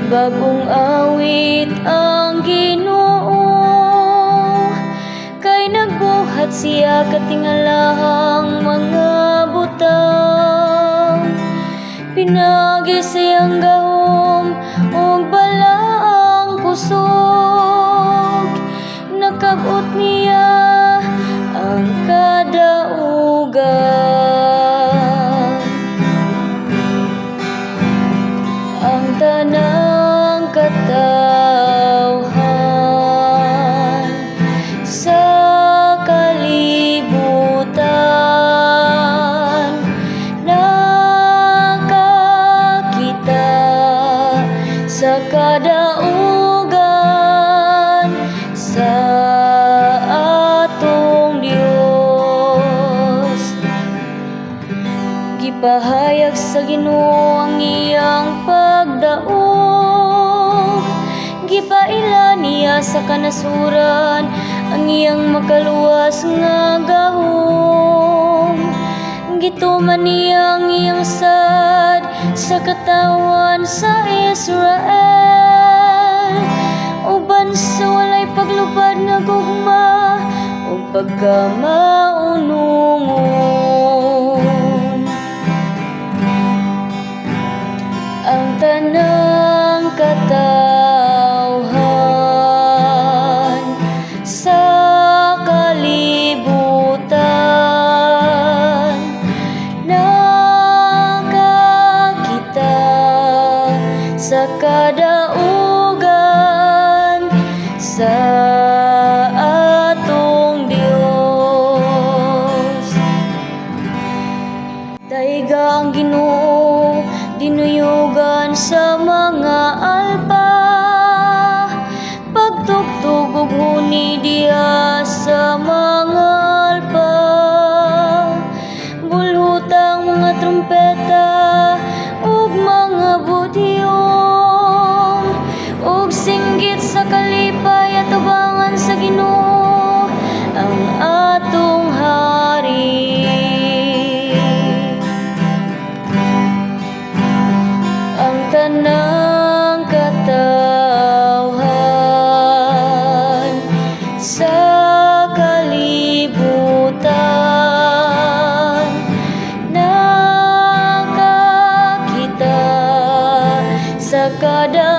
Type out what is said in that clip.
bagong awit ang Ginoo, kay nagbuhat siya katingalahang mga butang. Pinagi siyang gahom ug balaang kusog, nakabot niya ang kadaugan. Ang tanang katawhan sa kalibutan nakakita sa kadaugan sa atong Dios. Gipahayag sa Ginoo ang iyang pagdaog, gipaila niya sa kanasuran ang iyang makaluwas nga gahom. Gituman niya ang iyang sad sa katawan sa Israel, uban sa walay paglupad nga gugma o pagkamaunungon. Ang tanang katawhan sa kalibutan nakakita sa kadaugan sa atong Dios. Daiga ang Ginoo dinuyugan sa mga alpa, pagtugtog ug huni diha sa mga alpa. Bulhutang mga trumpeta ug mga budyong, ug singgit sa kalipay at tubangan sa Ginoo ang atong Hari. Ang tanang katawhan sa kalibutan nakakita sa kada